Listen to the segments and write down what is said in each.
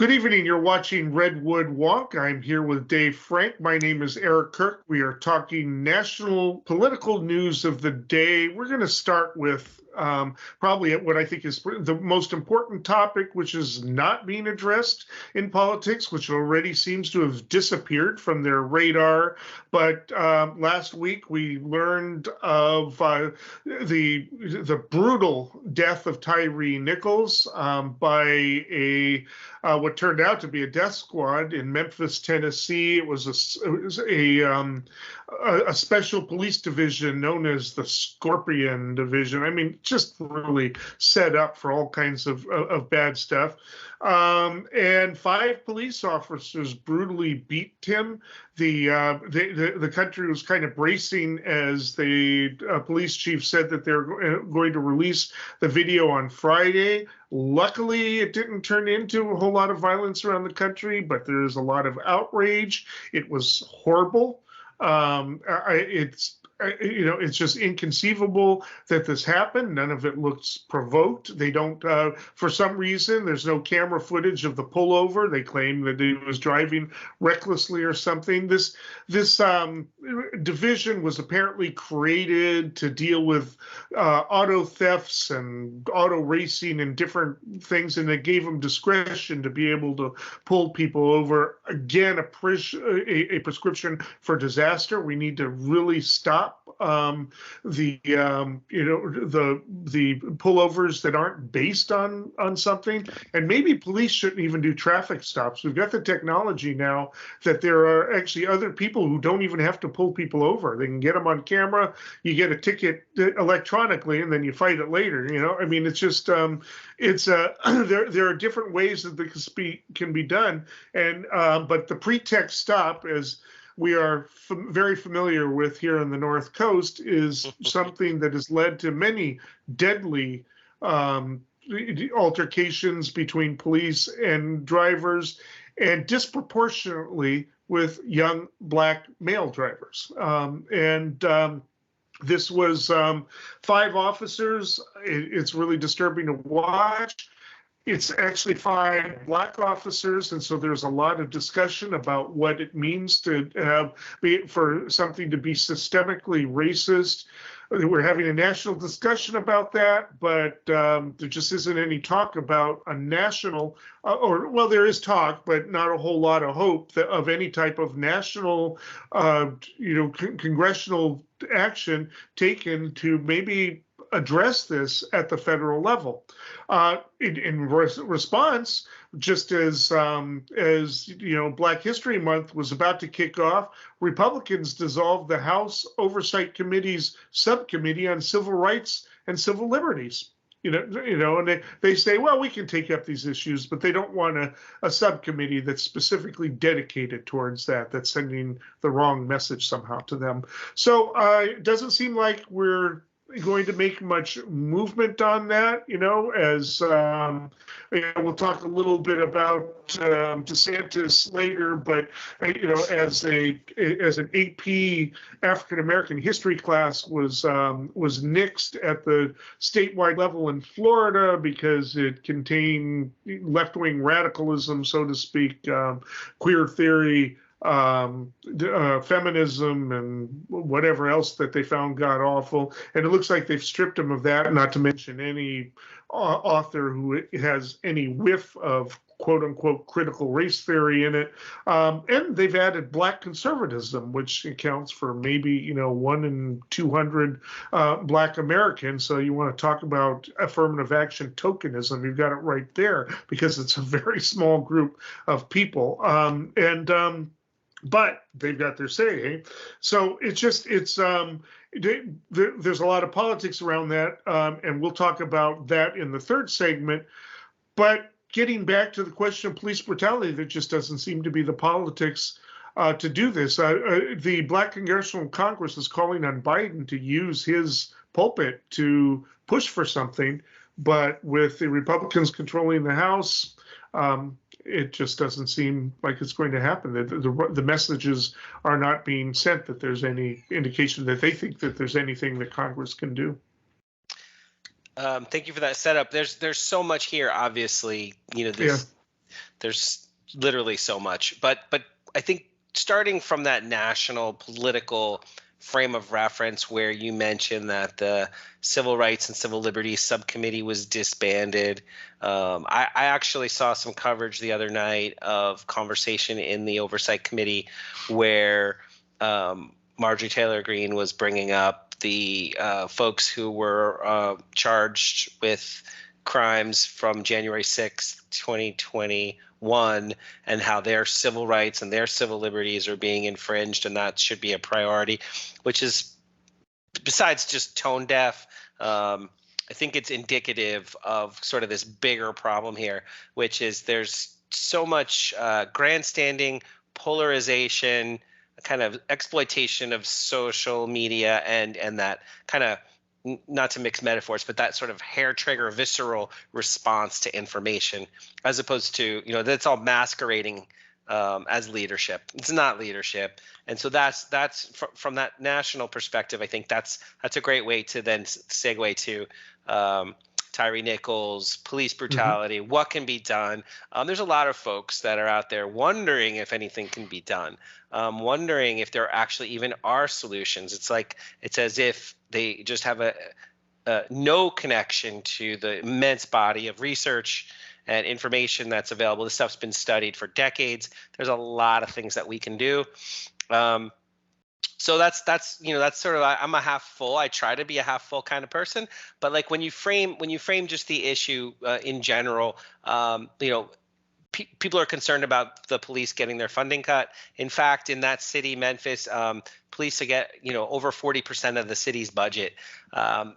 Good evening. You're watching Redwood Wonk. I'm here with Dave Frank. My name is Eric Kirk. We are talking national political news of the day. We're going to start with probably what I think is the most important topic, which is not being addressed in politics, which already seems to have disappeared from their radar. But last week we learned of the brutal death of Tyree Nichols by what turned out to be a death squad in Memphis, Tennessee. It was a special police division known as the Scorpion Division. I mean, just really set up for all kinds of bad stuff. And 5 police officers brutally beat him. The country was kind of bracing as the police chief said that they're going to release the video on Friday. Luckily, it didn't turn into a whole lot of violence around the country, but there's a lot of outrage. It was horrible. It's just inconceivable that this happened. None of it looks provoked. They don't, for some reason, there's no camera footage of the pullover. They claim that he was driving recklessly or something. This division was apparently created to deal with auto thefts and auto racing and different things, and it gave them discretion to be able to pull people over. Again, a prescription for disaster. We need to really stop the pullovers that aren't based on something, and maybe police shouldn't even do traffic stops. We've got the technology now that there are actually other people who don't even have to pull people over. They can get them on camera. You get a ticket electronically, and then you fight it later. I mean, it's just there are different ways that this can be done, and but the pretext stop, as we are very familiar with here on the North Coast, is something that has led to many deadly altercations between police and drivers, and disproportionately with young Black male drivers. This was 5 officers. It's really disturbing to watch. It's actually 5 Black officers, and so there's a lot of discussion about what it means to for something to be systemically racist. We're having a national discussion about that, but there just isn't any talk about a national, there is talk, but not a whole lot of hope of any type of national, congressional action taken to maybe address this at the federal level. In response, just as Black History Month was about to kick off, Republicans dissolved the House Oversight Committee's subcommittee on civil rights and civil liberties. And they say, well, we can take up these issues, but they don't want a subcommittee that's specifically dedicated towards that. That's sending the wrong message somehow to them. So it doesn't seem like we're going to make much movement on that, as we'll talk a little bit about DeSantis later, but as an AP African American history class was nixed at the statewide level in Florida because it contained left-wing radicalism, so to speak, queer theory, feminism, and whatever else that they found god awful. And it looks like they've stripped him of that, not to mention any author who has any whiff of quote unquote critical race theory in it. And they've added Black conservatism, which accounts for maybe 1 in 200 Black Americans. So you want to talk about affirmative action tokenism, you've got it right there, because it's a very small group of people. But they've got their say. So there's a lot of politics around that, and we'll talk about that in the third segment. But getting back to the question of police brutality, there just doesn't seem to be the politics to do this. The Black Congressional Congress is calling on Biden to use his pulpit to push for something, but with the Republicans controlling the House, it just doesn't seem like it's going to happen. The messages are not being sent that there's any indication that they think that there's anything that Congress can do. Thank you for that setup. There's so much here, obviously. This there's literally so much. But I think starting from that national political frame of reference where you mentioned that the Civil Rights and Civil Liberties Subcommittee was disbanded. I actually saw some coverage the other night of conversation in the Oversight Committee where Marjorie Taylor Greene was bringing up the folks who were charged with crimes from January 6th, 2021, and how their civil rights and their civil liberties are being infringed, and that should be a priority, which is, besides just tone deaf, I think it's indicative of sort of this bigger problem here, which is there's so much grandstanding, polarization, kind of exploitation of social media, and that kind of, not to mix metaphors, but that sort of hair trigger, visceral response to information, as opposed to, that's all masquerading as leadership. It's not leadership. And so that's from that national perspective, I think that's a great way to then segue to Tyree Nichols, police brutality, what can be done. There's a lot of folks that are out there wondering if anything can be done, wondering if there actually even are solutions. It's as if they just have a no connection to the immense body of research and information that's available. This stuff's been studied for decades. There's a lot of things that we can do. So that's sort of, I'm a half full. I try to be a half full kind of person, but like when you frame just the issue in general, people are concerned about the police getting their funding cut. In fact, in that city, Memphis, police get over 40% of the city's budget.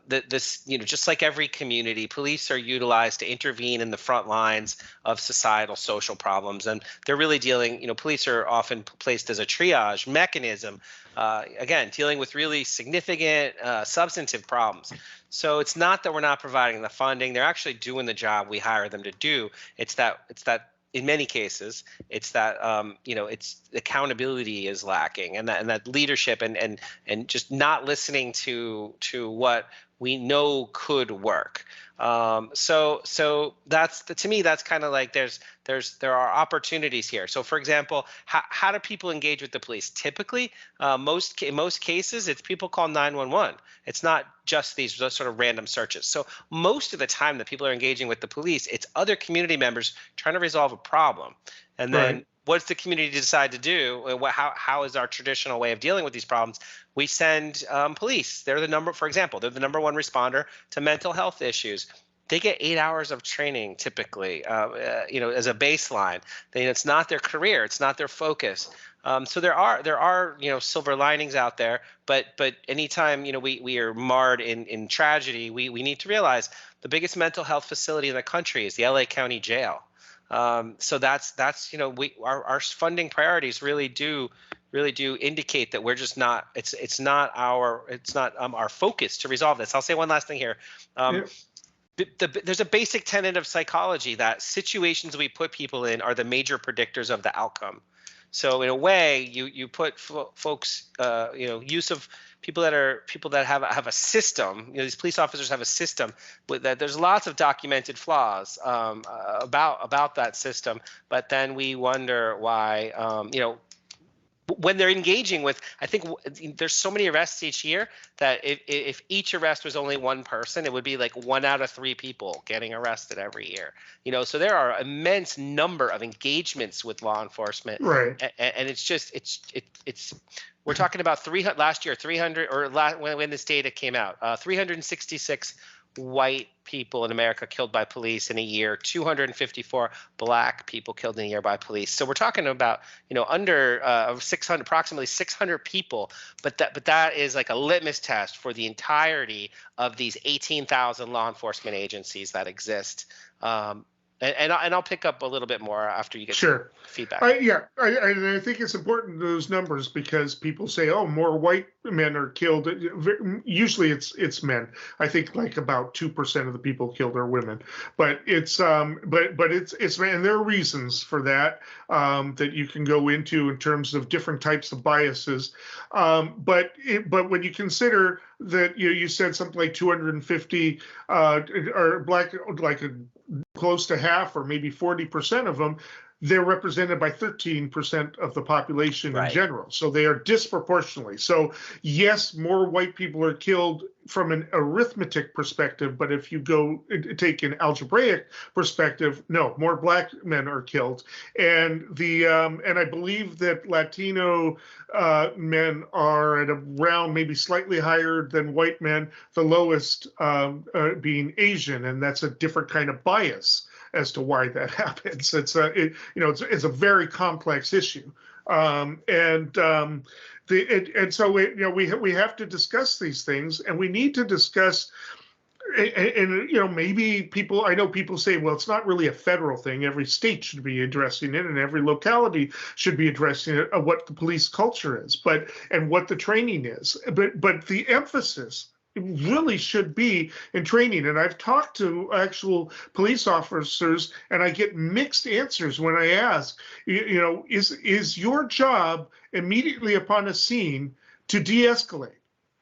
Just like every community, police are utilized to intervene in the front lines of societal social problems, and they're really dealing. Police are often placed as a triage mechanism, again, dealing with really significant substantive problems. So it's not that we're not providing the funding; they're actually doing the job we hire them to do. It's that in many cases, it's that it's accountability is lacking, and that leadership and just not listening to what we know could work. So that's to me, that's kind of like there are opportunities here. So for example, how do people engage with the police? Typically, in most cases, it's people call 911. It's not just these sort of random searches. So most of the time that people are engaging with the police, it's other community members trying to resolve a problem. And then what's the community decide to do? How is our traditional way of dealing with these problems? We send police. They're the number one responder to mental health issues. They get 8 hours of training typically, as a baseline. It's not their career. It's not their focus. So there are silver linings out there, but anytime we are marred in tragedy, we need to realize the biggest mental health facility in the country is the LA County Jail. So that's our funding priorities really do indicate that we're just not it's not our focus to resolve this. I'll say one last thing here. There's a basic tenet of psychology that situations we put people in are the major predictors of the outcome. So in a way, you put folks, use of people that have a system. These police officers have a system that there's lots of documented flaws about that system. But then we wonder why, when they're engaging with, I think there's so many arrests each year that if each arrest was only one person, it would be like 1 out of 3 people getting arrested every year. So there are immense number of engagements with law enforcement, right? And it's we're talking about 300 last year, 300 or when this data came out, 366 white people in America killed by police in a year, 254 black people killed in a year by police. So we're talking about, under 600, approximately 600 people, but that is like a litmus test for the entirety of these 18,000 law enforcement agencies that exist. And I'll pick up a little bit more after you get some feedback. I think it's important, those numbers, because people say, oh, more white men are killed. Usually it's men. I think like about 2% of the people killed are women. But it's but it's and there are reasons for that that you can go into in terms of different types of biases. But when you consider that you said something like 250 are black, like close to half or maybe 40% of them, they're represented by 13% of the population in Right. general. So they are disproportionately. So yes, more white people are killed from an arithmetic perspective, but if you go take an algebraic perspective, no, more black men are killed. And I believe that Latino men are at around maybe slightly higher than white men, the lowest being Asian, and that's a different kind of bias as to why that happens. It's a very complex issue, and so we have to discuss these things, and we need to discuss. And maybe I know people say, well, it's not really a federal thing. Every state should be addressing it, and every locality should be addressing it, what the police culture is, and what the training is. But the emphasis really should be in training. And I've talked to actual police officers, and I get mixed answers when I ask, is your job immediately upon a scene to de-escalate?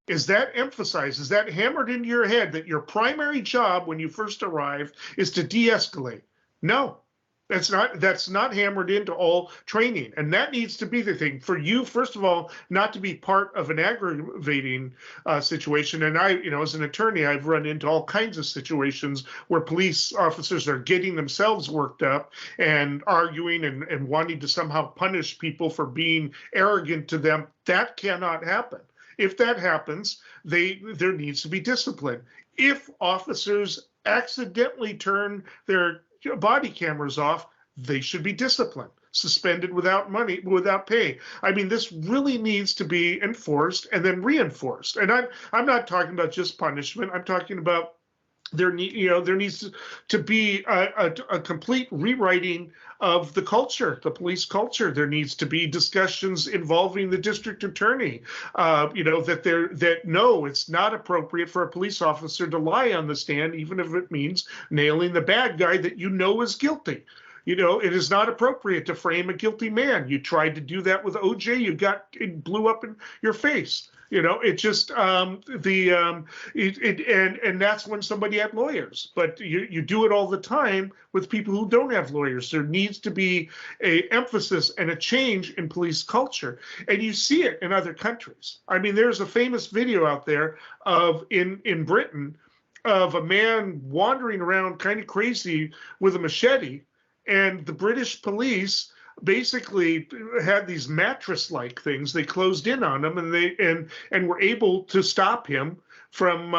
Is that emphasized? Is that hammered into your head that your primary job when you first arrive is to de-escalate? No. That's not hammered into all training, and that needs to be the thing for you. First of all, not to be part of an aggravating situation. And as an attorney, I've run into all kinds of situations where police officers are getting themselves worked up and arguing and wanting to somehow punish people for being arrogant to them. That cannot happen. If that happens, there needs to be discipline. If officers accidentally turn their body cameras off, they should be disciplined, suspended without pay. I mean, this really needs to be enforced and then reinforced. And I'm not talking about just punishment. I'm talking about there needs to be a complete rewriting of the culture, the police culture. There needs to be discussions involving the district attorney, no, it's not appropriate for a police officer to lie on the stand, even if it means nailing the bad guy that is guilty. It is not appropriate to frame a guilty man. You tried to do that with OJ, it blew up in your face. It just and that's when somebody had lawyers, but you do it all the time with people who don't have lawyers. There needs to be a emphasis and a change in police culture, and you see it in other countries. I mean, there's a famous video out there in Britain of a man wandering around kind of crazy with a machete, and the British police basically had these mattress-like things. They closed in on him, and were able to stop him from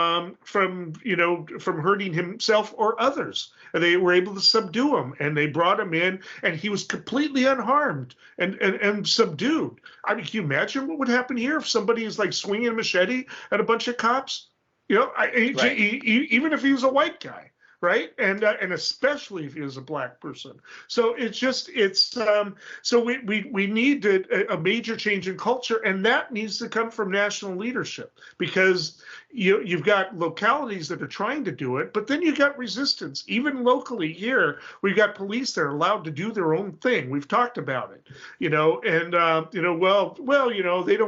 hurting himself or others. And they were able to subdue him, and they brought him in, and he was completely unharmed and subdued. I mean, can you imagine what would happen here if somebody is like swinging a machete at a bunch of cops? Right. Even if he was a white guy. Right, and especially if he was a black person. So so we need a major change in culture, and that needs to come from national leadership, because you've got localities that are trying to do it, but then you've got resistance. Even locally here, we've got police that are allowed to do their own thing. We've talked about it, they don't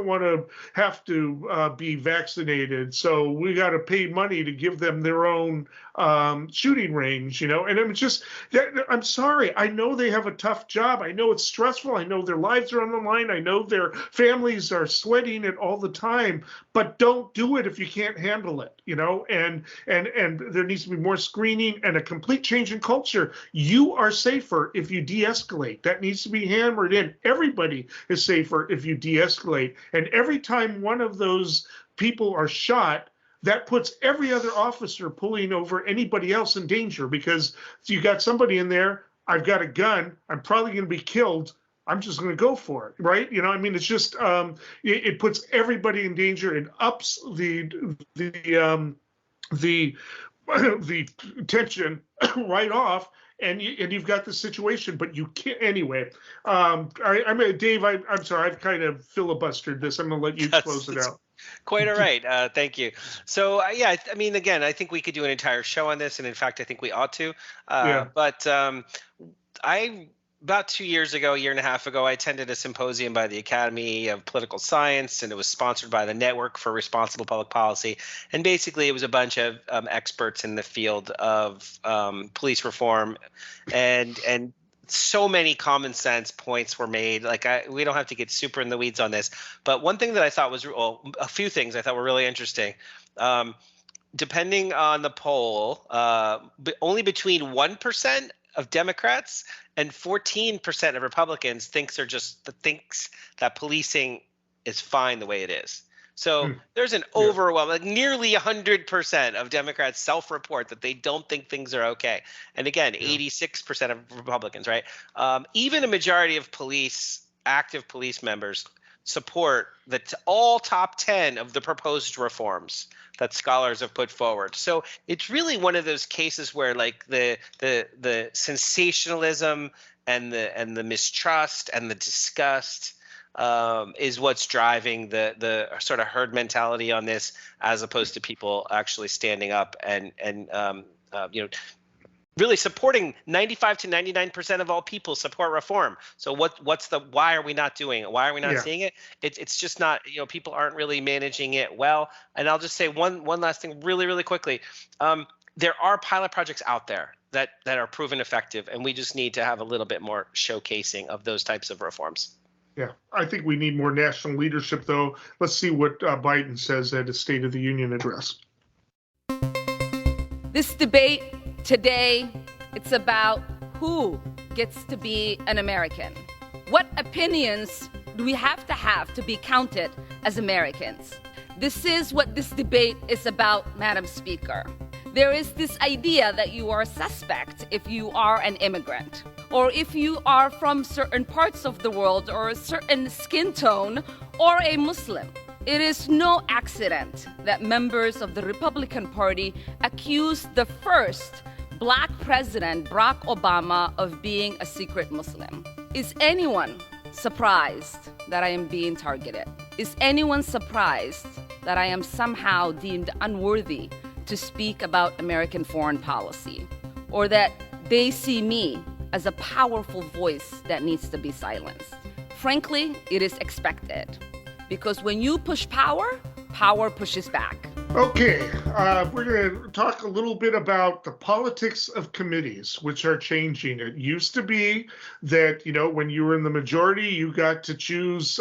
want to have to be vaccinated, so we got to pay money to give them their own shooting range, and it's just, I'm sorry. I know they have a tough job. I know it's stressful. I know their lives are on the line. I know their families are sweating it all the time, but don't do it if you can't handle it, and there needs to be more screening and a complete change in culture. You are safer if you de-escalate. That needs to be hammered in. Everybody is safer if you de-escalate. And every time one of those people are shot, that puts every other officer pulling over anybody else in danger, because you got somebody in there, I've got a gun, I'm probably going to be killed, I'm just going to go for it, right? It's just, it puts everybody in danger. It ups the tension right off, and you've got the situation, but you can't anyway. Dave, I'm sorry, I've kind of filibustered this. I'm going to let you close it out. Quite all right. Thank you. So, I mean, again, I think we could do an entire show on this, and in fact, I think we ought to. But I about 2 years ago, a year and a half ago, I attended a symposium by the Academy of Political Science, and it was sponsored by the Network for Responsible Public Policy. And basically, it was a bunch of experts in the field of police reform, and so many common sense points were made. Like we don't have to get super in the weeds on this, but one thing that I thought was, well, a few things I thought were really interesting. Depending on the poll, only between 1% of Democrats and 14% of Republicans thinks that policing is fine the way it is. So there's an overwhelming, like nearly 100% of Democrats self-report that they don't think things are okay. And again, 86% of Republicans, right? Even a majority of active police members support all top 10 of the proposed reforms that scholars have put forward. So it's really one of those cases where like the sensationalism and the mistrust and the disgust is what's driving the sort of herd mentality on this, as opposed to people actually standing up and really supporting. 95 to 99% of all people support reform. So why are we not doing it? Why are we not seeing it? It's just not, people aren't really managing it well. And I'll just say one last thing really, really quickly. There are pilot projects out there that are proven effective, and we just need to have a little bit more showcasing of those types of reforms. Yeah, I think we need more national leadership, though. Let's see what Biden says at his State of the Union address. This debate today, it's about who gets to be an American. What opinions do we have to be counted as Americans? This is what this debate is about, Madam Speaker. There is this idea that you are a suspect if you are an immigrant, or if you are from certain parts of the world, or a certain skin tone, or a Muslim. It is no accident that members of the Republican Party accuse the first Black president, Barack Obama, of being a secret Muslim. Is anyone surprised that I am being targeted? Is anyone surprised that I am somehow deemed unworthy to speak about American foreign policy? Or that they see me as a powerful voice that needs to be silenced? Frankly, it is expected. Because when you push power, power pushes back. Okay, we're going to talk a little bit about the politics of committees, which are changing. It used to be that, when you were in the majority, you got to choose,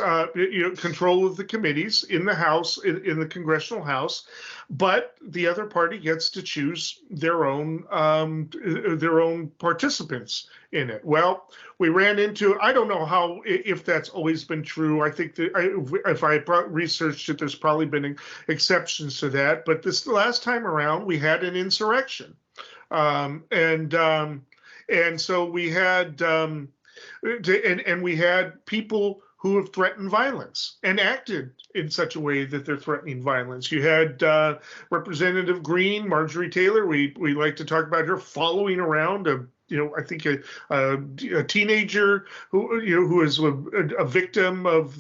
control of the committees in the House, in the Congressional House, but the other party gets to choose their own participants in it. Well, we ran into, I don't know if that's always been true. I think that if I researched it, there's probably been exceptions to that. But this last time around, we had an insurrection. And so we had, and we had people who have threatened violence and acted in such a way that they're threatening violence. You had Representative Green, Marjorie Taylor. We like to talk about her following around I think a teenager who is a victim of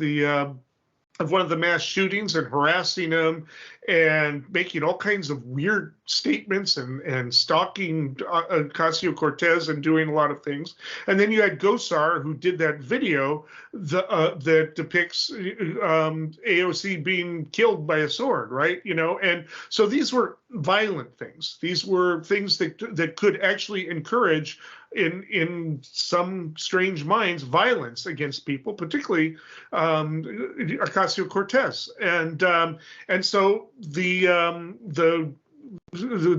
of one of the mass shootings and harassing him and making all kinds of weird statements and stalking Ocasio-Cortez and doing a lot of things. And then you had Gosar, who did that video that depicts AOC being killed by a sword, right? And so these were violent things. These were things that could actually encourage, in some strange minds, violence against people, particularly Ocasio-Cortez. And so the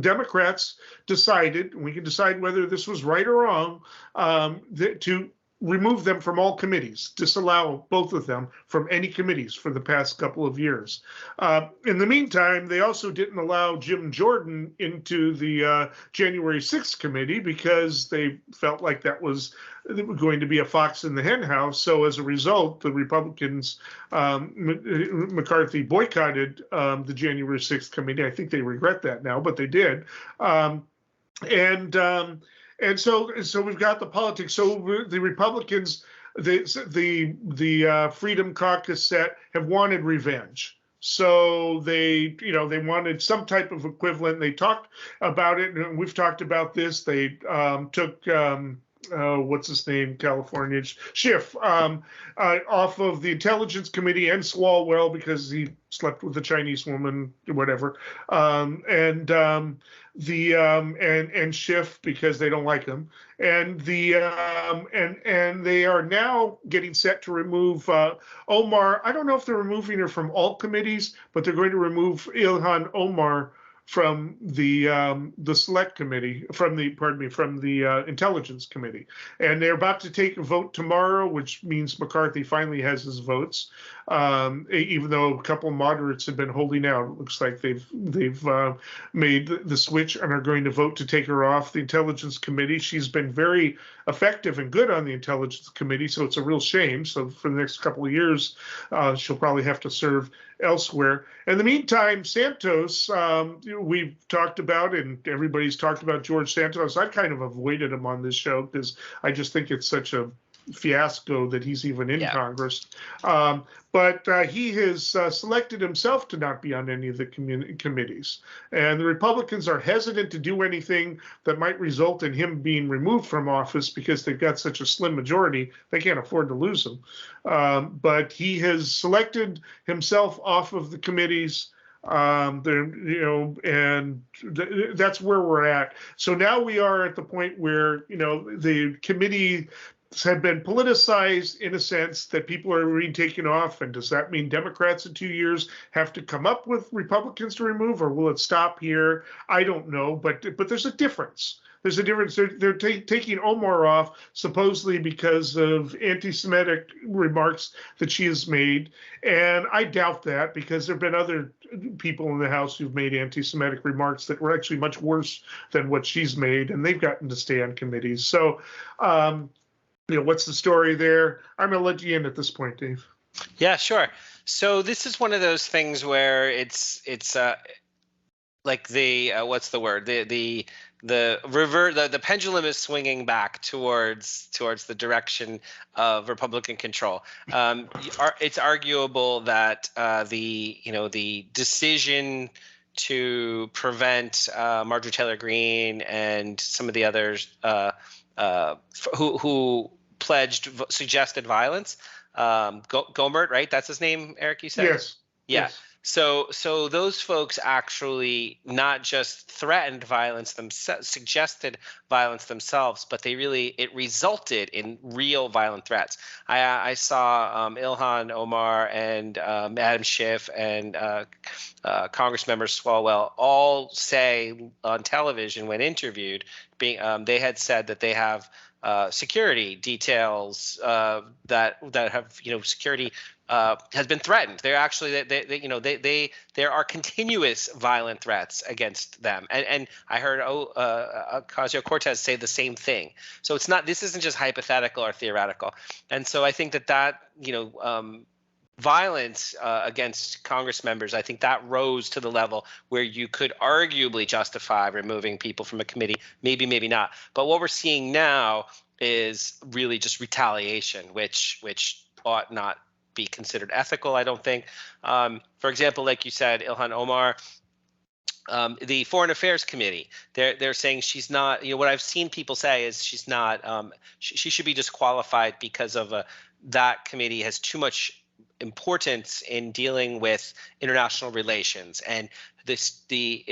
Democrats decided, we can decide whether this was right or wrong, to remove them from all committees, disallow both of them from any committees for the past couple of years. In the meantime, they also didn't allow Jim Jordan into the January 6th committee because they felt like that was going to be a fox in the hen house. So as a result, the Republicans, McCarthy boycotted the January 6th committee. I think they regret that now, but they did. And so we've got the politics. So the Republicans, the Freedom Caucus set, have wanted revenge. So they wanted some type of equivalent. They talked about it, and we've talked about this. They took what's his name, California, Schiff, off of the Intelligence Committee, and Swalwell because he slept with a Chinese woman, whatever, and Schiff because they don't like him, and and they are now getting set to remove Omar. I don't know if they're removing her from all committees, but they're going to remove Ilhan Omar from the select committee, from the intelligence committee, and they're about to take a vote tomorrow, which means McCarthy finally has his votes, even though a couple moderates have been holding out. It looks like they've made the switch and are going to vote to take her off the intelligence committee. She's been very effective and good on the intelligence committee, so it's a real shame. So for the next couple of years, she'll probably have to serve elsewhere. In the meantime, Santos, we've talked about, and everybody's talked about George Santos. I kind of avoided him on this show because I just think it's such a fiasco that he's even in Congress. But he has selected himself to not be on any of the committees. And the Republicans are hesitant to do anything that might result in him being removed from office because they've got such a slim majority, they can't afford to lose him. But he has selected himself off of the committees. And that's where we're at. So now we are at the point where, the committee have been politicized in a sense that people are being taken off. And does that mean Democrats in 2 years have to come up with Republicans to remove, or will it stop here? I don't know, but there's a difference. There's a difference. They're taking Omar off supposedly because of anti-Semitic remarks that she has made. And I doubt that, because there have been other people in the House who've made anti-Semitic remarks that were actually much worse than what she's made, and they've gotten to stay on committees. So, what's the story there? I'm going to let you in at this point, Dave. Yeah, sure. So this is one of those things where it's like the what's the word? The pendulum is swinging back towards the direction of Republican control. It's arguable that the decision to prevent Marjorie Taylor Greene and some of the others who suggested violence. Gomert, right? That's his name, Eric, you said? Yes. Yeah. Yes. So those folks actually not just threatened violence themselves, suggested violence themselves, but it resulted in real violent threats. I saw Ilhan Omar and Adam Schiff and Congress member Swalwell all say on television when interviewed, they had said that they have security details that have security has been threatened. They're actually there are continuous violent threats against them, and I heard Ocasio-Cortez say the same thing. So this isn't just hypothetical or theoretical, and so I think that violence against Congress members, I think that rose to the level where you could arguably justify removing people from a committee, maybe not. But what we're seeing now is really just retaliation, which ought not be considered ethical, I don't think. For example, like you said, Ilhan Omar, the Foreign Affairs Committee, they're saying she's not, what I've seen people say is she's not, she should be disqualified because of that committee has too much importance in dealing with international relations, and the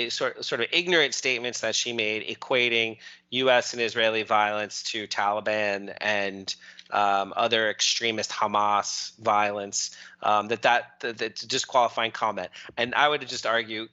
sort of ignorant statements that she made equating U.S. and Israeli violence to Taliban and other extremist Hamas violence, that's a disqualifying comment. And I would just argue,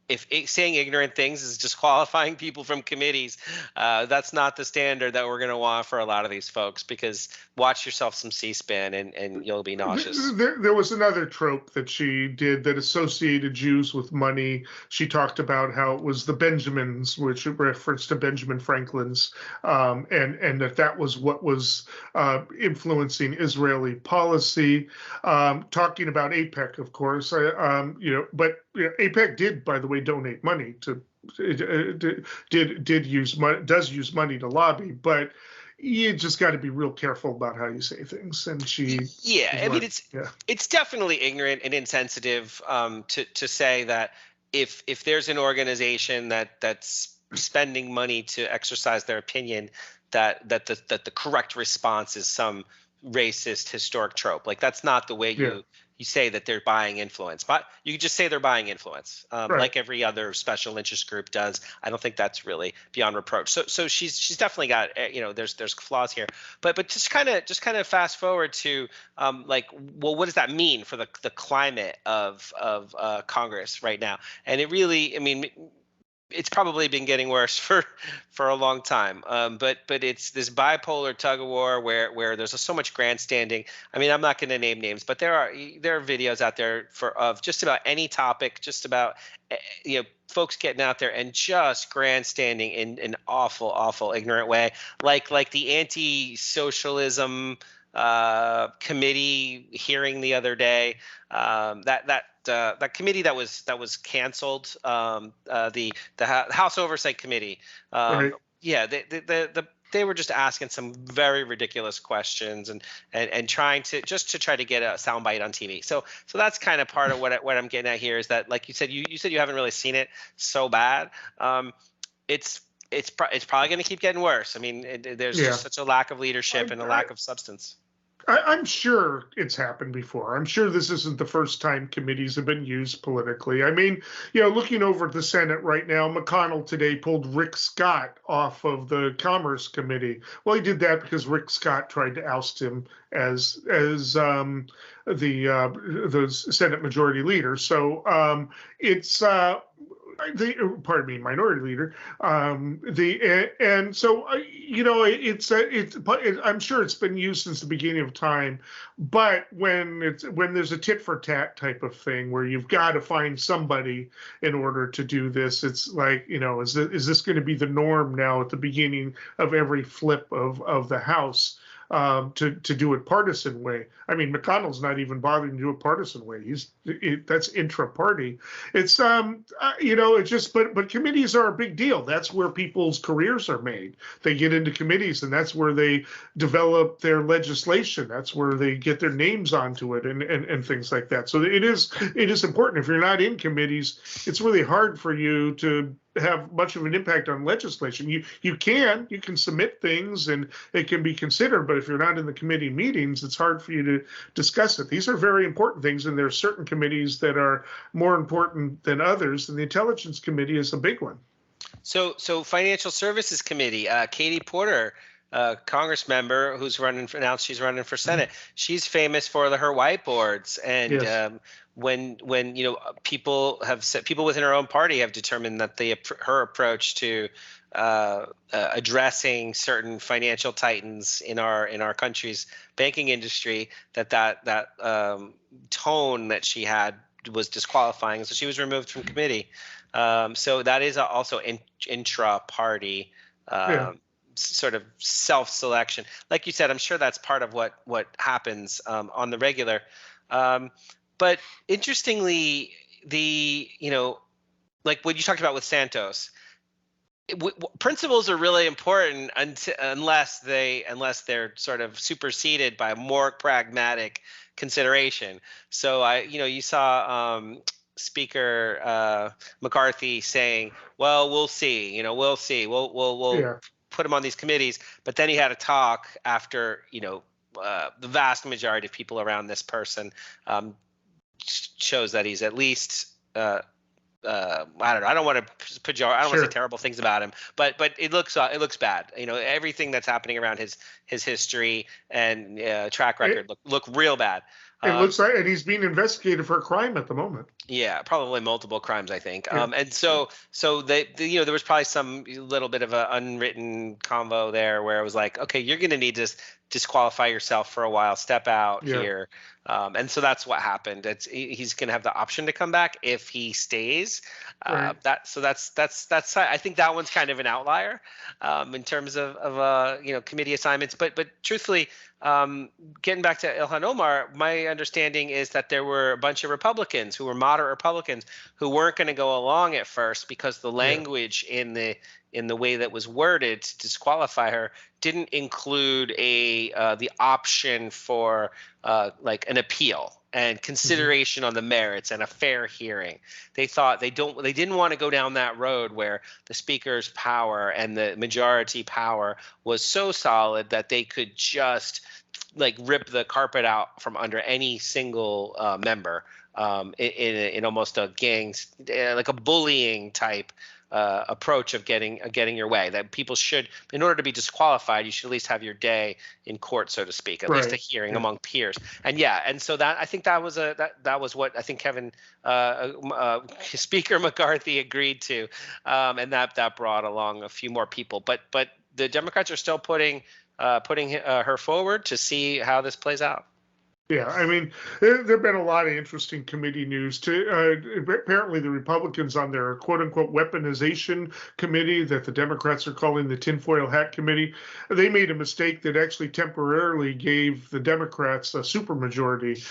if saying ignorant things is disqualifying people from committees, that's not the standard that we're going to want for a lot of these folks, because watch yourself some C-SPAN and you'll be nauseous. There was another trope that she did that associated Jews with money. She talked about how it was the Benjamins, which reference to Benjamin Franklin's, and that was what was influencing Israeli policy. Talking about AIPAC, of course, but AIPAC did, by the way, donate money to does use money to lobby, but you just got to be real careful about how you say things. And it's definitely ignorant and insensitive to say that if there's an organization that's spending money to exercise their opinion, that the correct response is some racist historic trope. Like that's not the way you say that they're buying influence, but you could just say they're buying influence, like every other special interest group does. I don't think that's really beyond reproach. So she's definitely got, there's flaws here, but just kind of fast forward to like, well, what does that mean for the climate of Congress right now? And it really, I mean, it's probably been getting worse for a long time. But it's this bipolar tug of war where there's so much grandstanding. I mean, I'm not going to name names, but there are videos out there of just about any topic, just about folks getting out there and just grandstanding in an awful ignorant way, like the anti-socialism committee hearing the other day, that committee that was canceled, the House Oversight Committee. Right. Yeah, they were just asking some very ridiculous questions and trying to try to get a soundbite on TV. So that's kind of part of what I'm getting at here is that, like you said, you said you haven't really seen it so bad. It's probably going to keep getting worse. I mean, there's just such a lack of leadership and a lack of substance. I'm sure it's happened before. I'm sure this isn't the first time committees have been used politically. I mean, looking over at the Senate right now, McConnell today pulled Rick Scott off of the Commerce Committee. Well, he did that because Rick Scott tried to oust him as the Senate Majority Leader. So it's minority leader. I'm sure it's been used since the beginning of time, but when there's a tit for tat type of thing where you've got to find somebody in order to do this, it's like, is this going to be the norm now at the beginning of every flip of the House? To do it partisan way. I mean, McConnell's not even bothering to do it partisan way. That's intra-party. It's it's just but committees are a big deal. That's where people's careers are made. They get into committees, and that's where they develop their legislation. That's where they get their names onto it and things like that. So it is important. If you're not in committees, it's really hard for you to have much of an impact on legislation. You can submit things and it can be considered, but if you're not in the committee meetings, it's hard for you to discuss it. These are very important things, and there are certain committees that are more important than others, and the Intelligence Committee is a big one. So Financial Services Committee, Katie Porter, Congress member who's announced she's running for Senate. She's famous for her whiteboards, and yes. When people within her own party have determined that her approach to addressing certain financial titans in our country's banking industry, that tone that she had was disqualifying, so she was removed from committee. So that is also intra-party sort of self-selection. Like you said, I'm sure that's part of what happens on the regular. But interestingly, like what you talked about with Santos, principles are really important unless they're sort of superseded by more pragmatic consideration. So you saw Speaker McCarthy saying, "Well, we'll see. We'll see. We'll put him on these committees." But then he had a talk after the vast majority of people around this person shows that he's at least I don't know. I don't want to say terrible things about him, but it looks bad. Everything that's happening around his history and track record look real bad. It looks like, and he's being investigated for a crime at the moment. Yeah, probably multiple crimes, I think. Yeah. And so there was probably some little bit of an unwritten convo there where it was like, okay, you're going to need to disqualify yourself for a while, step out here. And so that's what happened. He's going to have the option to come back if he stays. Right. That's I think that one's kind of an outlier in terms of committee assignments. But truthfully, getting back to Ilhan Omar, my understanding is that there were a bunch of Republicans who were moderate Republicans who weren't going to go along at first because the language in the way that was worded to disqualify her didn't include the option for like an appeal. and consideration on the merits and a fair hearing. They thought they didn't want to go down that road where the speaker's power and the majority power was so solid that they could just like rip the carpet out from under any single member in almost a like a bullying type approach of getting your way. That people should, in order to be disqualified, you should at least have your day in court, so to speak, at least a hearing among peers. And so that I think that was what I think Kevin Speaker McCarthy agreed to, and that brought along a few more people. But the Democrats are still putting her forward to see how this plays out. Yeah, I mean, there have been a lot of interesting committee news. Apparently, the Republicans on their quote-unquote weaponization committee that the Democrats are calling the tinfoil hat committee, they made a mistake that actually temporarily gave the Democrats a supermajority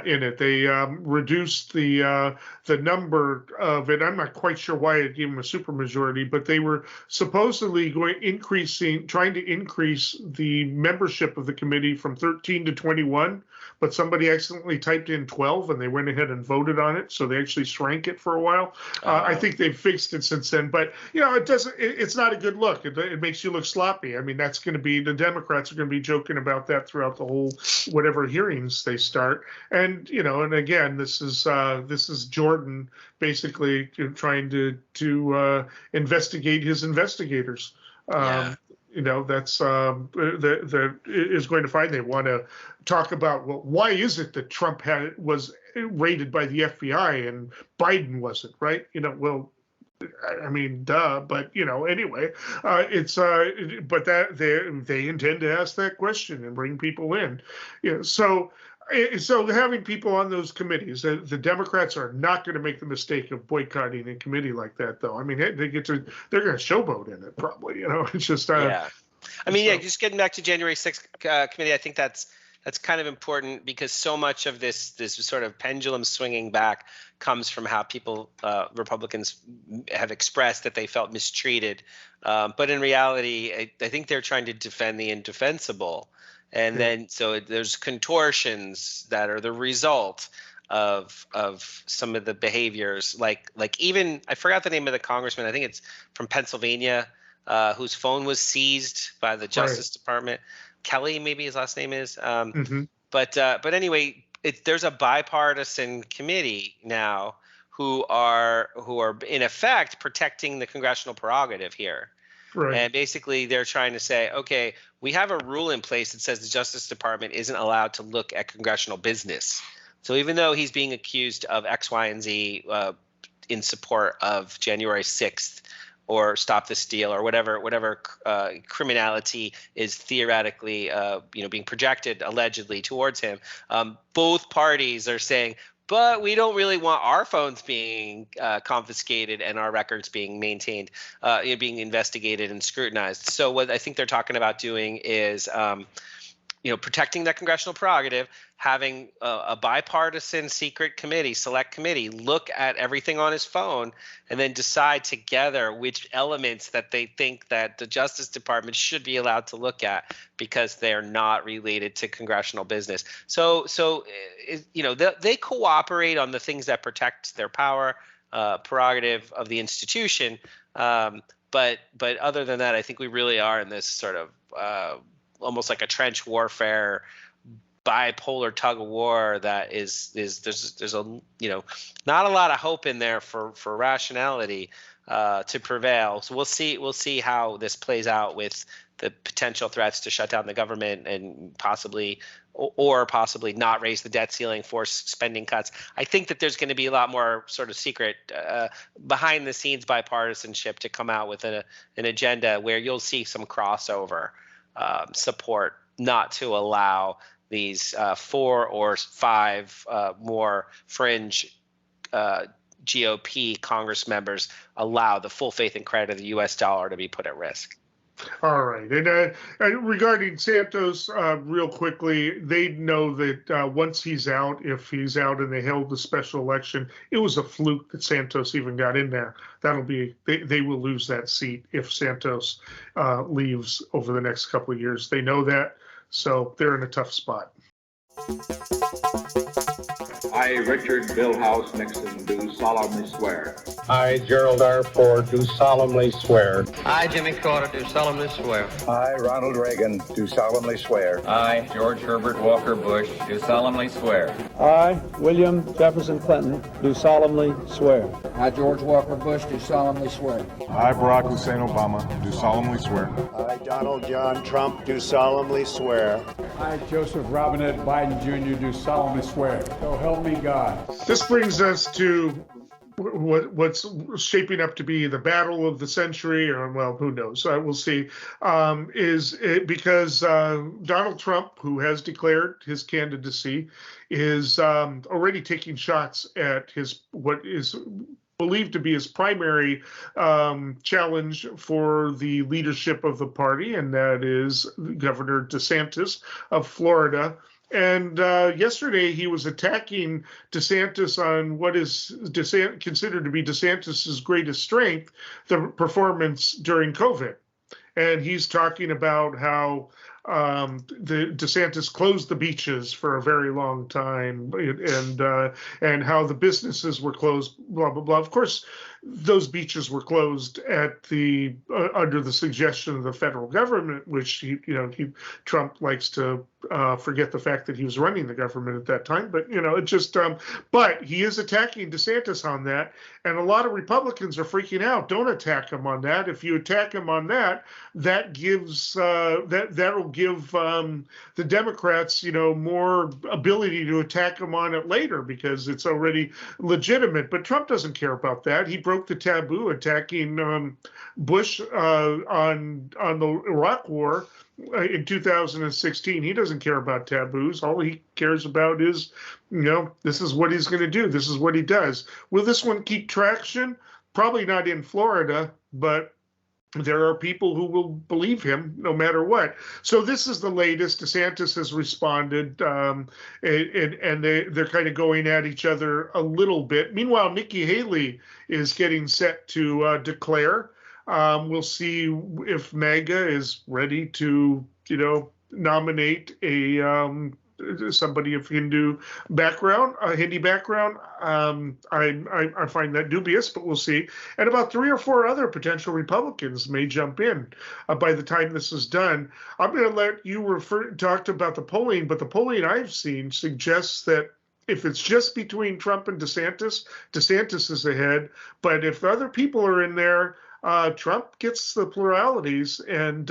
in it. They reduced the number of it. I'm not quite sure why it gave them a supermajority, but they were supposedly trying to increase the membership of the committee from 13 to 21. But somebody accidentally typed in 12 and they went ahead and voted on it. So they actually shrank it for a while. I think they've fixed it since then. But, it's not a good look. It makes you look sloppy. I mean, that's going to be, the Democrats are going to be joking about that throughout the whole, whatever hearings they start. And, and again, this is Jordan basically trying to investigate his investigators. That's that is going to find. They want to talk about, well, why is it that Trump was raided by the FBI and Biden wasn't, right? Well, I mean, duh, but anyway, but that they intend to ask that question and bring people in. So having people on those committees, the Democrats are not going to make the mistake of boycotting a committee like that, though. I mean, they're going to showboat in it, probably. It's just I mean, just getting back to January 6th committee, I think that's kind of important because so much of this sort of pendulum swinging back comes from how people, Republicans, have expressed that they felt mistreated. But in reality, I think they're trying to defend the indefensible. And then so there's contortions that are the result of some of the behaviors, like even I forgot the name of the congressman. I think it's from Pennsylvania, whose phone was seized by the Justice Department. Kelly, maybe his last name is. But anyway, there's a bipartisan committee now who are in effect protecting the congressional prerogative here. Right. And basically, they're trying to say, okay, we have a rule in place that says the Justice Department isn't allowed to look at congressional business. So even though he's being accused of X, Y, and Z in support of January 6th or Stop the Steal or whatever criminality is theoretically being projected allegedly towards him, both parties are saying, but we don't really want our phones being confiscated and our records being maintained, being investigated and scrutinized. So what I think they're talking about doing is, protecting that congressional prerogative, having a bipartisan select committee look at everything on his phone and then decide together which elements that they think that the Justice Department should be allowed to look at because they're not related to congressional business. So they cooperate on the things that protect their power, prerogative of the institution. But other than that, I think we really are in this sort of almost like a trench warfare, bipolar tug of war that there's a not a lot of hope in there for rationality to prevail. So we'll see how this plays out with the potential threats to shut down the government and possibly not raise the debt ceiling, force spending cuts. I think that there's going to be a lot more sort of secret behind the scenes bipartisanship to come out with an agenda where you'll see some crossover support not to allow these 4 or 5 more fringe GOP Congress members allow the full faith and credit of the U.S. dollar to be put at risk. All right. And regarding Santos, real quickly, they know that once he's out, if he's out and they held the special election, it was a fluke that Santos even got in there. They will lose that seat if Santos leaves over the next couple of years. They know that, so they're in a tough spot. I, Richard Billhouse Nixon, do solemnly swear. I, Gerald R. Ford, do solemnly swear. I, Jimmy Carter, do solemnly swear. I, Ronald Reagan, do solemnly swear. I, George Herbert Walker Bush, do solemnly swear. I, William Jefferson Clinton, do solemnly swear. I, George Walker Bush, do solemnly swear. I, Barack Hussein Obama, do solemnly swear. I, Donald John Trump, do solemnly swear. I, Joseph Robinette Biden Jr., do solemnly swear. So help me God. This brings us to what's shaping up to be the battle of the century, or well, who knows? We'll see. Because Donald Trump, who has declared his candidacy, is already taking shots at what is believed to be his primary challenge for the leadership of the party, and that is Governor DeSantis of Florida. And yesterday he was attacking DeSantis on what is considered to be DeSantis's greatest strength, the performance during COVID. And he's talking about how the DeSantis closed the beaches for a very long time, and how the businesses were closed, blah blah blah. Of course, those beaches were closed at the under the suggestion of the federal government, which Trump likes to forget the fact that he was running the government at that time. But it just but he is attacking DeSantis on that, and a lot of Republicans are freaking out. Don't attack him on that. If you attack him on that, that gives that'll give the Democrats more ability to attack him on it later because it's already legitimate. But Trump doesn't care about that. He broke the taboo attacking Bush on the Iraq War in 2016. He doesn't care about taboos. All he cares about is, this is what he's going to do. This is what he does. Will this one keep traction? Probably not in Florida, but there are people who will believe him no matter what. So this is the latest. DeSantis has responded, and they're kind of going at each other a little bit. Meanwhile, Nikki Haley is getting set to declare. We'll see if MAGA is ready to, nominate somebody of Hindu background, Hindi background. I find that dubious, but we'll see. And about 3 or 4 other potential Republicans may jump in by the time this is done. I'm going to let you talk about the polling, but the polling I've seen suggests that if it's just between Trump and DeSantis, DeSantis is ahead. But if other people are in there, Trump gets the pluralities, and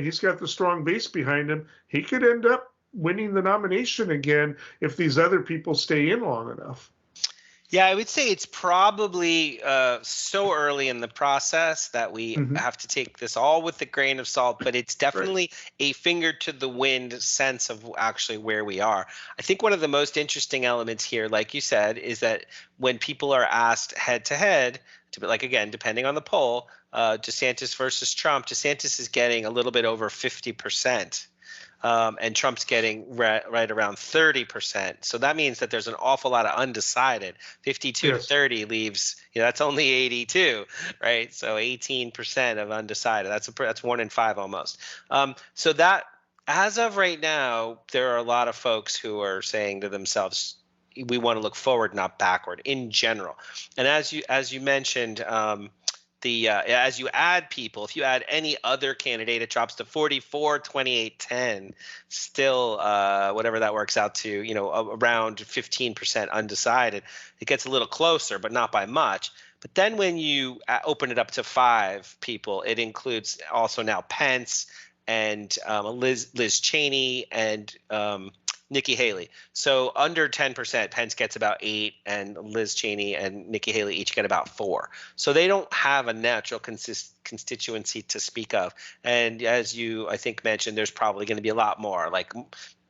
he's got the strong base behind him. He could end up winning the nomination again if these other people stay in long enough. Yeah, I would say it's probably so early in the process that we have to take this all with a grain of salt, but it's definitely a finger to the wind sense of actually where we are. I think one of the most interesting elements here, like you said, is that when people are asked head to head, like again, depending on the poll, DeSantis versus Trump, DeSantis is getting a little bit over 50%. And Trump's getting right around 30%. So that means that there's an awful lot of undecided. 52 to 30 leaves, that's only 82, right? So 18% of undecided. That's 1 in 5 almost. So that, as of right now, there are a lot of folks who are saying to themselves, we want to look forward, not backward in general. And as you mentioned, as you add people, if you add any other candidate, it drops to 44, 28, 10, still whatever that works out to, around 15% undecided. It gets a little closer, but not by much. But then when you open it up to 5 people, it includes also now Pence and Liz Cheney and Nikki Haley. So under 10%, Pence gets about 8, and Liz Cheney and Nikki Haley each get about 4. So they don't have a natural constituency to speak of. And as you, I think, mentioned, there's probably going to be a lot more, like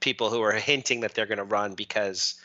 people who are hinting that they're going to run, because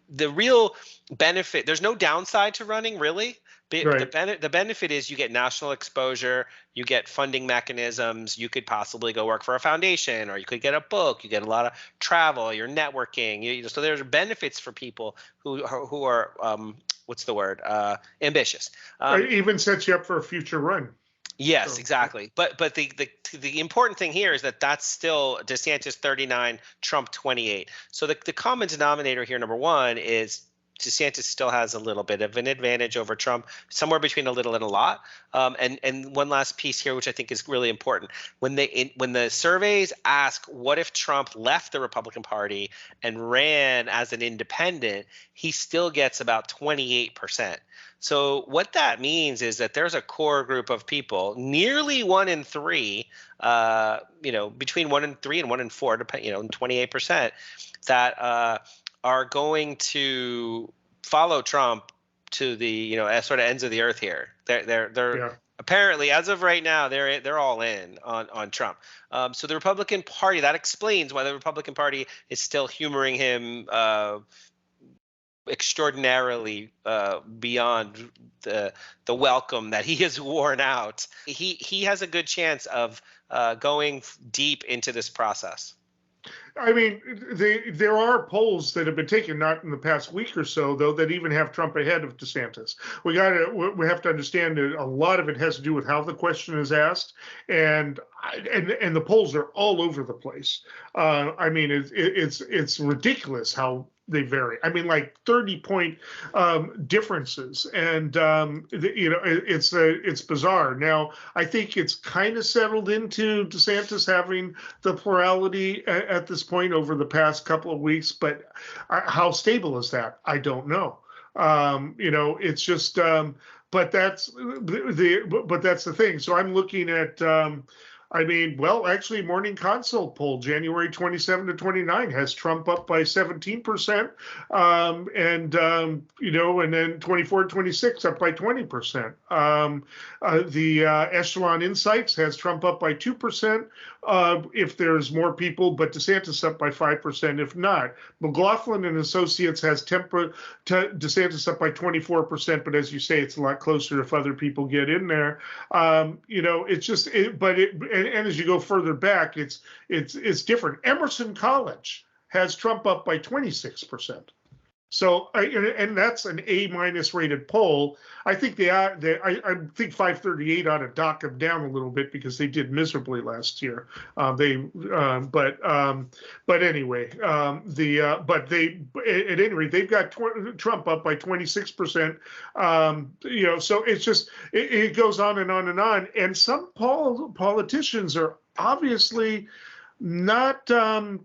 the real benefit, there's no downside to running, really. The benefit is you get national exposure, you get funding mechanisms, you could possibly go work for a foundation, or you could get a book, you get a lot of travel, you're networking. So there's benefits for people who are ambitious. It even sets you up for a future run. Yes, So, exactly. But the important thing here is that that's still DeSantis 39, Trump 28. So the common denominator here, number one, is DeSantis still has a little bit of an advantage over Trump, somewhere between a little and a lot. And one last piece here, which I think is really important, when the surveys ask what if Trump left the Republican Party and ran as an independent, he still gets about 28%. So what that means is that there's a core group of people, nearly 1 in 3, between 1 in 3 and 1 in 4, 28%, that are going to follow Trump to the sort of ends of the earth here. They're apparently, as of right now, they're all in on Trump. So the Republican Party, that explains why the Republican Party is still humoring him extraordinarily beyond the there that he has worn out. He has a good chance of going deep into this process. I mean, there are polls that have been taken, not in the past week or so, though, that even have Trump ahead of DeSantis. We have to understand that a lot of it has to do with how the question is asked, and the polls are all over the place. I mean, it's ridiculous how they vary. I mean, like 30-point differences, and it's bizarre. Now, I think it's kind of settled into DeSantis having the plurality at this point over the past couple of weeks, but how stable is that? I don't know. It's just, but that's the thing. So I'm looking at. Actually, Morning Consult poll, January 27 to 29, has Trump up by 17%, and then 24 to 26 up by 20%. The Echelon Insights has Trump up by 2% if there's more people, but DeSantis up by 5% if not. McLaughlin and Associates has DeSantis up by 24%, but as you say, it's a lot closer if other people get in there. And as you go further back, it's different. Emerson College has Trump up by 26%. So, and that's an A- rated poll. I think I think 538 ought to dock them down a little bit because they did miserably last year. But anyway, at any rate, they've got Trump up by 26%. So it's just it goes on and on and on. And some politicians are obviously not are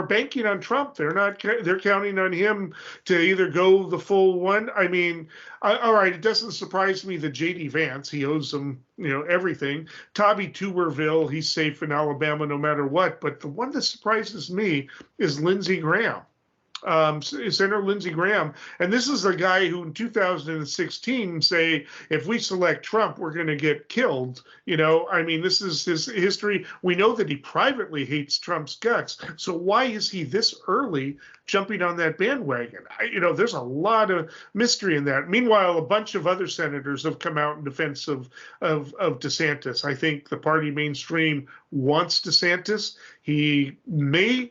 banking on Trump. They're counting on him to either go the full one. I mean, all right, it doesn't surprise me that J.D. Vance, he owes them, everything. Tommy Tuberville, he's safe in Alabama no matter what. But the one that surprises me is Lindsey Graham. Senator Lindsey Graham, and this is a guy who in 2016 say, if we select Trump, we're going to get killed. This is his history. We know that he privately hates Trump's guts. So why is he this early jumping on that bandwagon? There's a lot of mystery in that. Meanwhile, a bunch of other senators have come out in defense of DeSantis. I think the party mainstream wants DeSantis. He may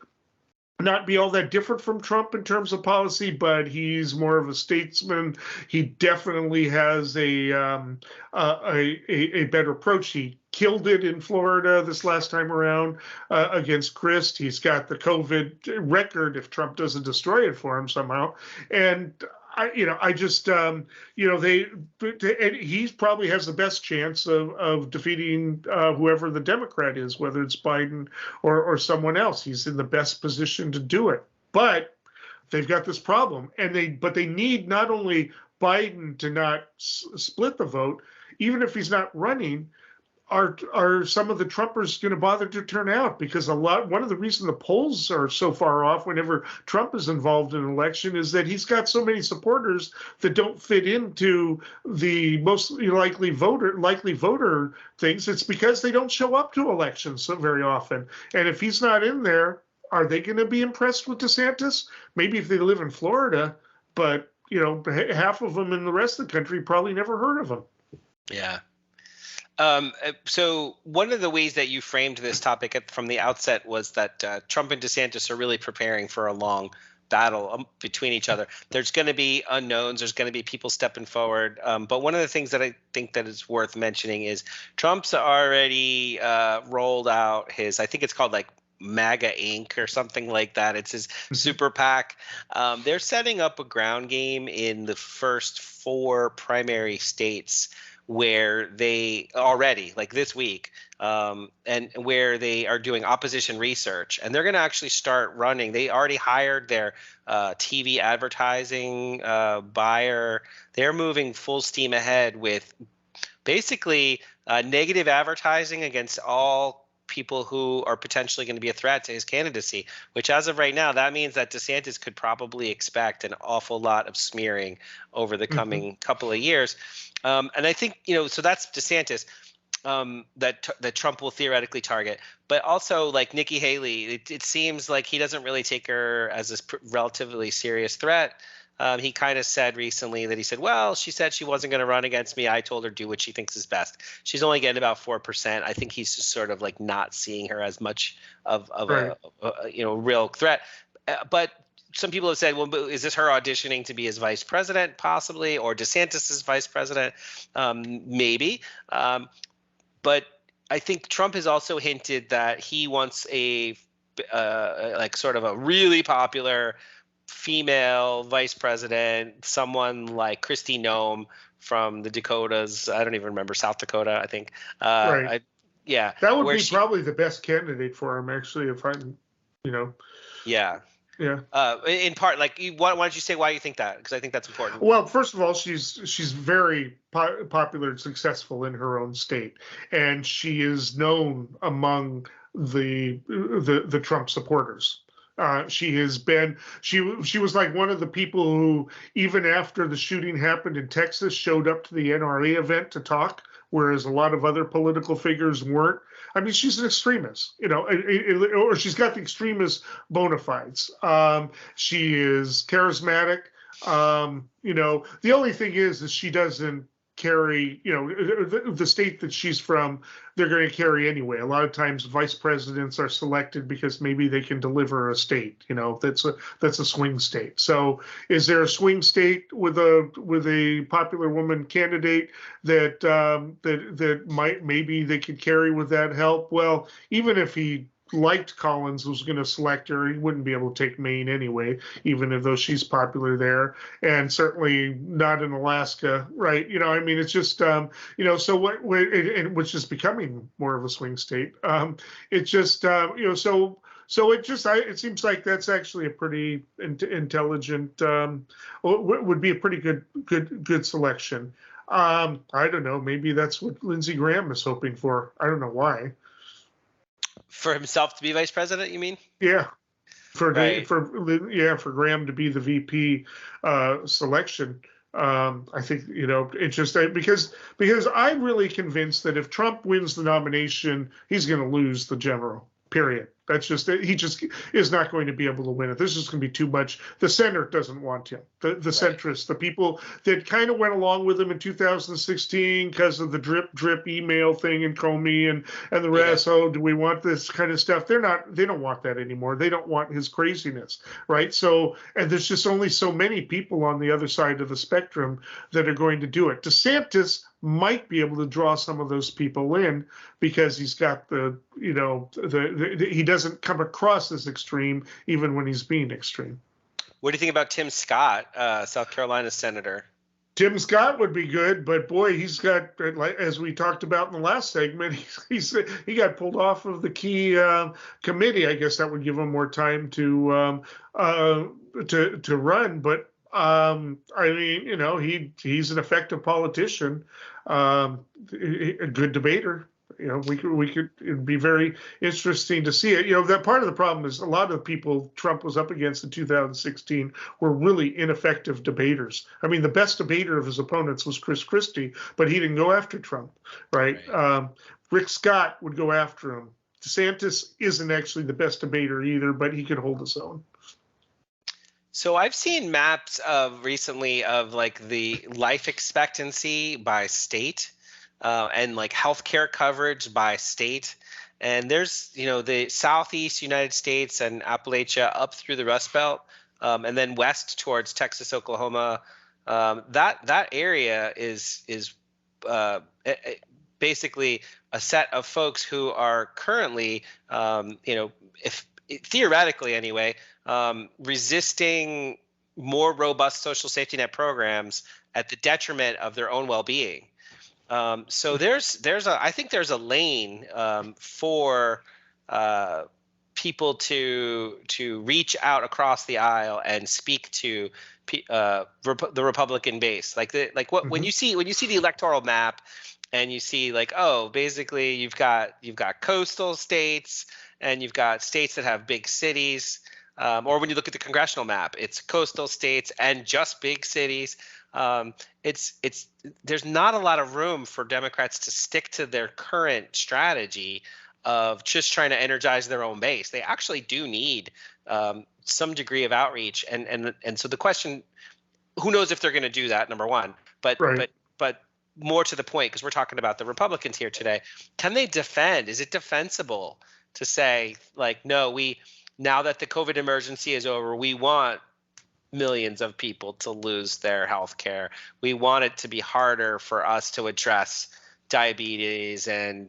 not be all that different from Trump in terms of policy, but he's more of a statesman. He definitely has a better approach. He killed it in Florida this last time around against Crist. He's got the COVID record if Trump doesn't destroy it for him somehow. And he probably has the best chance of defeating whoever the Democrat is, whether it's Biden or someone else. He's in the best position to do it. But they've got this problem, but they need not only Biden to not split the vote, even if he's not running. Are some of the Trumpers going to bother to turn out? Because one of the reasons the polls are so far off whenever Trump is involved in an election is that he's got so many supporters that don't fit into the most likely voter things. It's because they don't show up to elections so very often. And if he's not in there, are they going to be impressed with DeSantis? Maybe if they live in Florida, but half of them in the rest of the country probably never heard of him. Yeah. So one of the ways that you framed this topic from the outset was that Trump and DeSantis are really preparing for a long battle between each other. There's going to be unknowns. There's going to be people stepping forward. But one of the things that I think that is worth mentioning is Trump's already rolled out his, I think it's called like MAGA Inc. or something like that. It's his super PAC. They're setting up a ground game in the first 4 primary states where they already, like this week, and where they are doing opposition research, and they're going to actually start running. They already hired their TV advertising buyer. They're moving full steam ahead with basically negative advertising against all people who are potentially going to be a threat to his candidacy, which as of right now, that means that DeSantis could probably expect an awful lot of smearing over the coming couple of years. And I think, so that's DeSantis that Trump will theoretically target. But also like Nikki Haley, it seems like he doesn't really take her as a relatively serious threat. He kind of said recently that he said, well, she said she wasn't going to run against me. I told her do what she thinks is best. She's only getting about 4%. I think he's just sort of like not seeing her as much of a real threat. But some people have said, well, is this her auditioning to be his vice president possibly, or DeSantis' vice president? Maybe. But I think Trump has also hinted that he wants a like sort of a really popular female vice president, someone like Kristi Noem from the Dakotas. I don't even remember, South Dakota, I think. Right. Yeah. That would be probably the best candidate for him, actually, if I'm, Yeah. Yeah. In part, like, why don't you say why you think that? Because I think that's important. Well, first of all, she's very popular and successful in her own state, and she is known among the Trump supporters. She was like one of the people who, even after the shooting happened in Texas, showed up to the NRA event to talk, whereas a lot of other political figures weren't. I mean, she's an extremist, or she's got the extremist bona fides. She is charismatic. The only thing is she doesn't carry, the state that she's from, they're going to carry anyway. A lot of times vice presidents are selected because maybe they can deliver a state, that's a swing state. So is there a swing state with a popular woman candidate that might, maybe they could carry with that help? Well, even if he liked Collins was going to select her, he wouldn't be able to take Maine anyway, even though she's popular there, and certainly not in Alaska, right? It's just, so which is becoming more of a swing state. It's just, it seems like that's actually a pretty intelligent, would be a pretty good selection. I don't know, maybe that's what Lindsey Graham is hoping for. I don't know why. For himself to be vice president, you mean? Yeah, for right. for Graham to be the VP selection. I think it's just because I'm really convinced that if Trump wins the nomination, he's going to lose the general. Period. That's just he just is not going to be able to win it. This is going to be too much. The center doesn't want him. The centrists, the people that kind of went along with him in 2016 because of the drip email thing and Comey and the rest. Yeah. Oh, do we want this kind of stuff? They don't want that anymore. They don't want his craziness, right? So, and there's just only so many people on the other side of the spectrum that are going to do it. DeSantis might be able to draw some of those people in because he's got he doesn't come across as extreme even when he's being extreme. What do you think about Tim Scott, South Carolina senator? Tim Scott would be good, but boy, he's got, as we talked about in the last segment, he got pulled off of the key committee. I guess that would give him more time to run, but he's an effective politician, a good debater. It'd be very interesting to see it. That part of the problem is a lot of the people Trump was up against in 2016 were really ineffective debaters. I mean, the best debater of his opponents was Chris Christie, but he didn't go after Trump, right? Rick Scott would go after him. DeSantis isn't actually the best debater either, but he could hold his own. So I've seen maps recently of like the life expectancy by state and like healthcare coverage by state. And there's, the Southeast United States and Appalachia up through the Rust Belt and then west towards Texas, Oklahoma. That area is basically a set of folks who are currently, if theoretically anyway, resisting more robust social safety net programs at the detriment of their own well-being. So I think there's a lane for people to reach out across the aisle and speak to the Republican base. When you see the electoral map, and you see basically you've got coastal states and you've got states that have big cities, or when you look at the congressional map, it's coastal states and just big cities. There's not a lot of room for Democrats to stick to their current strategy of just trying to energize their own base. They actually do need some degree of outreach, and so the question, who knows if they're going to do that, number one, but more to the point, because we're talking about the Republicans here today, can they defend? Is it defensible to say, no, now that the COVID emergency is over, we want millions of people to lose their health care. We want it to be harder for us to address diabetes and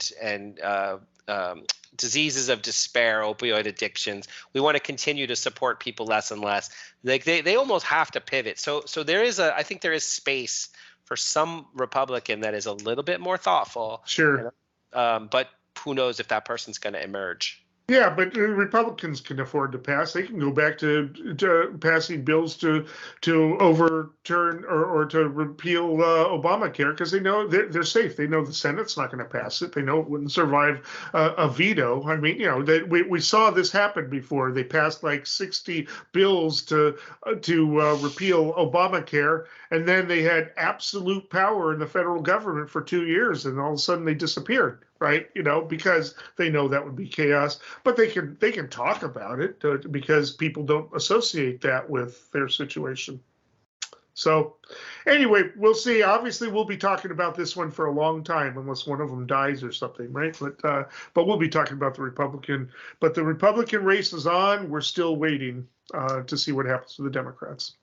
diseases of despair, opioid addictions. We want to continue to support people less and less. They almost have to pivot. So I think there is space for some Republican that is a little bit more thoughtful. Sure. But who knows if that person's going to emerge. Yeah, but Republicans can afford to pass. They can go back to passing bills to overturn or to repeal Obamacare, because they know they're safe. They know the Senate's not going to pass it. They know it wouldn't survive a veto. I mean, we saw this happen before. They passed 60 bills to repeal Obamacare, and then they had absolute power in the federal government for 2 years, and all of a sudden they disappeared. Right, because they know that would be chaos, but they can talk about it because people don't associate that with their situation. So, anyway, we'll see. Obviously, we'll be talking about this one for a long time, unless one of them dies or something, right? But we'll be talking about the Republican. But the Republican race is on. We're still waiting to see what happens to the Democrats.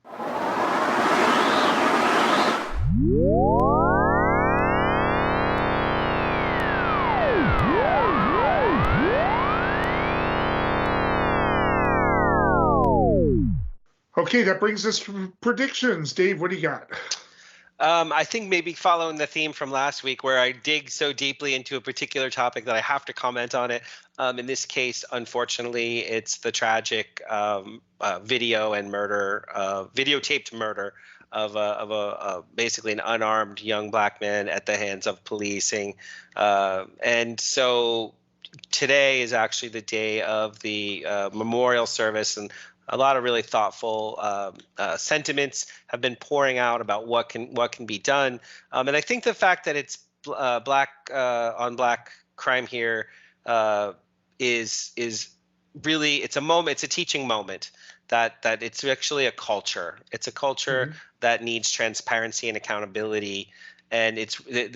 Okay, that brings us to predictions. Dave, what do you got? I think maybe following the theme from last week, where I dig so deeply into a particular topic that I have to comment on it. In this case, unfortunately, it's the tragic videotaped murder of basically an unarmed young black man at the hands of policing. And so today is actually the day of the memorial service, and a lot of really thoughtful sentiments have been pouring out about what can be done. And I think the fact that it's black on black crime here is really, it's a moment, it's a teaching moment that it's actually a culture. It's a culture that needs transparency and accountability. And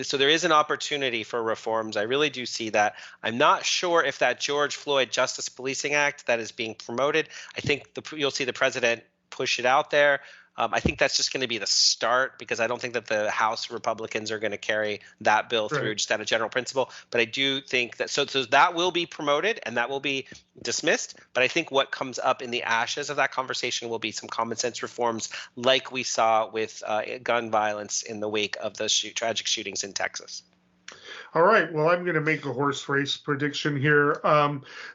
so there is an opportunity for reforms. I really do see that. I'm not sure if that George Floyd Justice Policing Act that is being promoted, I think you'll see the president push it out there. I think that's just going to be the start, because I don't think that the House Republicans are going to carry that bill through just out of general principle. But I do think that so that will be promoted and that will be dismissed. But I think what comes up in the ashes of that conversation will be some common sense reforms, like we saw with gun violence in the wake of the tragic shootings in Texas. All right. Well, I'm going to make a horse race prediction here.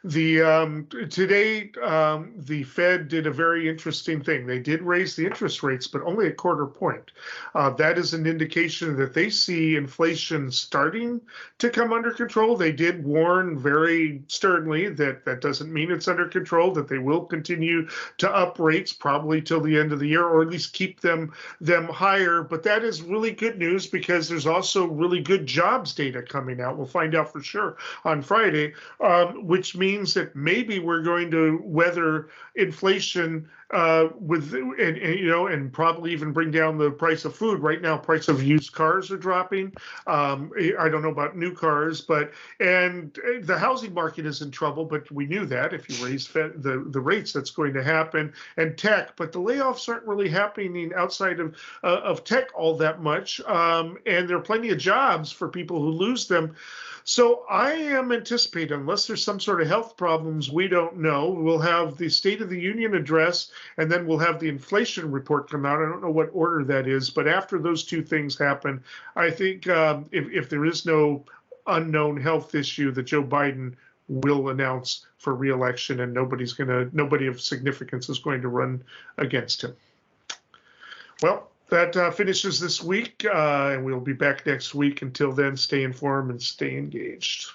Today, the Fed did a very interesting thing. They did raise the interest rates, but only a quarter point. That is an indication that they see inflation starting to come under control. They did warn very sternly that that doesn't mean it's under control, that they will continue to up rates probably till the end of the year, or at least keep them higher. But that is really good news, because there's also really good jobs data coming out. We'll find out for sure on Friday, which means that maybe we're going to weather inflation and probably even bring down the price of food. Right now, price of used cars are dropping. I don't know about new cars, and the housing market is in trouble. But we knew that if you raise the rates, that's going to happen. And tech, but the layoffs aren't really happening outside of tech all that much. And there are plenty of jobs for people who lose them. So I am anticipating, unless there's some sort of health problems we don't know, we'll have the State of the Union address, and then we'll have the inflation report come out. I don't know what order that is, but after those two things happen, I think if there is no unknown health issue, that Joe Biden will announce for re-election, and nobody of significance is going to run against him. Well, that finishes this week, and we'll be back next week. Until then, stay informed and stay engaged.